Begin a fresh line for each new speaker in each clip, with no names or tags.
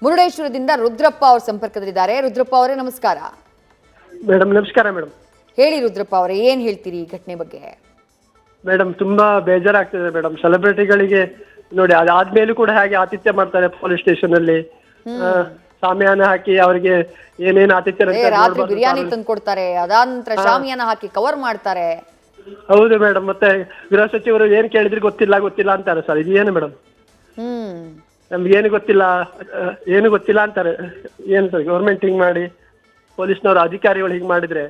ಮುರುಡೇಶ್ವರದಿಂದ ರುದ್ರಪ್ಪ ಅವರು ಸಂಪರ್ಕದಲ್ಲಿದ್ದಾರೆ. ರುದ್ರಪ್ಪ ಅವರೇ ನಮಸ್ಕಾರ.
ಮೇಡಮ್ ನಮಸ್ಕಾರ ಮೇಡಮ್.
ಹೇಳಿ ರುದ್ರಪ್ಪ ಅವರೇ, ಏನ್ ಹೇಳ್ತೀರಿ ಈ ಘಟನೆ ಬಗ್ಗೆ?
ಮೇಡಮ್ ತುಂಬಾ ಬೇಜಾರಾಗ್ತದೆ ಮೇಡಮ್. ಸೆಲೆಬ್ರಿಟಿಗಳಿಗೆ ನೋಡಿ, ಅದಾದ್ಮೇಲೂ ಕೂಡ ಹಾಗೆ ಆತಿಥ್ಯ ಮಾಡ್ತಾರೆ ಪೊಲೀಸ್ ಸ್ಟೇಷನ್ ಅಲ್ಲಿ. ಶಾಮಿಯಾನ ಹಾಕಿ ಅವರಿಗೆ ಏನೇನು ಆತಿಥ್ಯ
ರಾತ್ರಿ ಬಿರಿಯಾನಿ ತಂದು ಕೊಡ್ತಾರೆ, ಅದಾದ ನಂತರ ಶಾಮಿಯಾನ ಹಾಕಿ ಕವರ್ ಮಾಡ್ತಾರೆ.
ಹೌದು ಮೇಡಮ್. ಮತ್ತೆ ಗೃಹ ಸಚಿವರು ಏನ್ ಕೇಳಿದ್ರೆ ಗೊತ್ತಿಲ್ಲ ಅಂತಾರೆ ಸರ್. ಇದು ಏನು ಮೇಡಮ್? ನಮ್ಗೆ ಏನು ಗೊತ್ತಿಲ್ಲ ಅಂತಾರೆ. ಏನು ಸರ್ ಗೌರ್ಮೆಂಟ್ ಹಿಂಗ್ ಮಾಡಿ, ಪೊಲೀಸ್ನವರು ಅಧಿಕಾರಿಗಳು ಹಿಂಗ್ ಮಾಡಿದ್ರೆ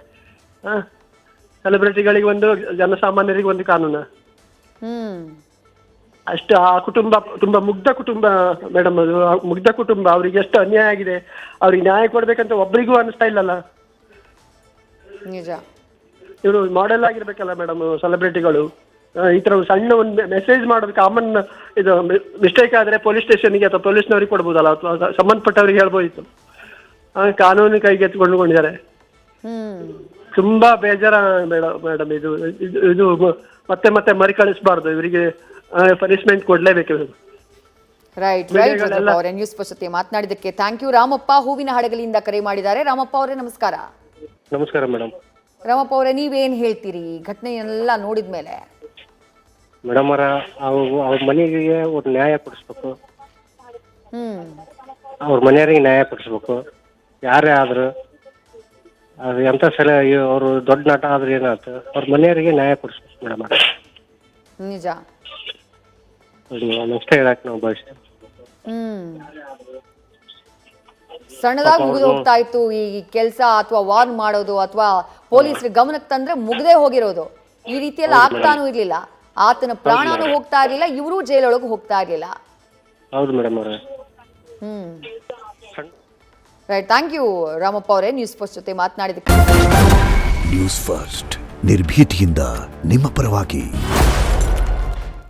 ಸೆಲೆಬ್ರಿಟಿಗಳಿಗೆ ಒಂದು, ಜನಸಾಮಾನ್ಯರಿಗೆ ಒಂದು ಕಾನೂನು? ಅಷ್ಟು ಆ ಕುಟುಂಬ ತುಂಬಾ ಮುಗ್ಧ ಕುಟುಂಬ ಮೇಡಮ್. ಅದು ಮುಗ್ಧ ಕುಟುಂಬ. ಅವ್ರಿಗೆ ಎಷ್ಟು ಅನ್ಯಾಯ ಆಗಿದೆ, ಅವ್ರಿಗೆ ನ್ಯಾಯ ಕೊಡ್ಬೇಕಂತ ಒಬ್ರಿಗೂ ಅನಿಸ್ತಾ ಇಲ್ಲಲ್ಲ.
ನಿಜ.
ಇವರು ಮಾಡೆಲ್ ಆಗಿರ್ಬೇಕಲ್ಲ ಮೇಡಮ್ ಸೆಲೆಬ್ರಿಟಿಗಳು. ಈ ತರ ಸಣ್ಣ ಒಂದು ಮೆಸೇಜ್ ಮಾಡೋದು ಕಾಮನ್. ಇದು ಮಿಸ್ಟೇಕ್ ಆದ್ರೆ ಪೊಲೀಸ್ ಸ್ಟೇಷನ್ಗೆ ಅಥವಾ ಪೊಲೀಸ್ನವ್ರಿಗೆ ಕೊಡ್ಬೋದಲ್ಲ, ಅಥವಾ ಸಂಬಂಧಪಟ್ಟವ್ರಿಗೆ ಹೇಳ್ಬೋದಿತ್ತು. ಕಾನೂನು ಕೈಗೆತ್ತಿಕೊಂಡಿದ್ದಾರೆ. ತುಂಬಾ ಬೇಜಾರ ಮೇಡಮ್. ಇದು ಮತ್ತೆ ಮರುಕಳಿಸಬಾರ್ದು. ಇವರಿಗೆ ಪನಿಷ್ಮೆಂಟ್ ಕೊಡ್ಲೇಬೇಕು.
ರೈಟ್ ಅವರೇ, ನ್ಯೂಸ್ ಪೋಸ್ಟ್ ಮಾತನಾಡಿದ್ದಕ್ಕೆ ಥ್ಯಾಂಕ್ ಯು. ರಾಮಪ್ಪ ಹೂವಿನ ಹಡಗಲಿಯಿಂದ ಕರೆ ಮಾಡಿದ್ದಾರೆ. ರಾಮಪ್ಪ ಅವರೇ ನಮಸ್ಕಾರ.
ನಮಸ್ಕಾರ ಮೇಡಮ್.
ರಾಮಪ್ಪ ಅವರೇ, ನೀವೇನ್ ಹೇಳ್ತೀರಿ ಘಟನೆಯೆಲ್ಲ ನೋಡಿದ್ಮೇಲೆ?
ಮೇಡಮ್ ಅವ್ರ ಮನೆಗೆ ಒಂದು ನ್ಯಾಯ ಕೊಡಿಸ್ಬೇಕು. ಅವ್ರ ಮನೆಯವರಿಗೆ ನ್ಯಾಯ ಕೊಡಿಸ್ಬೇಕು. ಯಾರೇ ಆದ್ರು ಅದು ಎಂತ ಅವರು ದೊಡ್ಡ ನಟ ಆದ್ರೆ ಏನಾಯ್ತು, ಅವ್ರ ಮನೆಯವರಿಗೆ ನ್ಯಾಯ ಕೊಡಿಸ್ಬೇಕು ಮೇಡಮ್.
ನಿಜ.
ಅಷ್ಟೇ ಹೇಳಕ್ ನಾವು ಬಯಸ್ತೇವೆ.
ಸಣ್ಣದಾಗಿ ಮುಗಿದು ಹೋಗ್ತಾ ಇತ್ತು ಈ ಕೆಲಸ, ಅಥವಾ ವಾರ್ನ್ ಮಾಡೋದು, ಅಥವಾ ಪೊಲೀಸರ ಗಮನಕ್ಕೆ ತಂದ್ರೆ ಮುಗ್ದೇ ಹೋಗಿರೋದು. ಈ ರೀತಿಯೆಲ್ಲ ಆಗ್ತಾನೂ ಇರ್ಲಿಲ್ಲ. ಆತನ ಪ್ರಾಣನೂ ಹೋಗ್ತಾ ಇರ್ಲಿಲ್ಲ, ಇವರು ಜೈಲೊಳಗೆ ಹೋಗ್ತಾ ಇರ್ಲಿಲ್ಲ.
ಹೌದು ಮೇಡಮ್ ಅವರೇ.
ರೈಟ್, ಥ್ಯಾಂಕ್ ಯು ರಾಮಪ್ಪ ಅವರೇ, ನ್ಯೂಸ್ ಫಸ್ಟ್ ಜೊತೆ ಮಾತನಾಡಿದ್ದಕ್ಕೆ.
ನ್ಯೂಸ್ ಫಸ್ಟ್ ನಿರ್ಭೀತಿಯಿಂದ ನಿಮ್ಮ ಪರವಾಗಿ.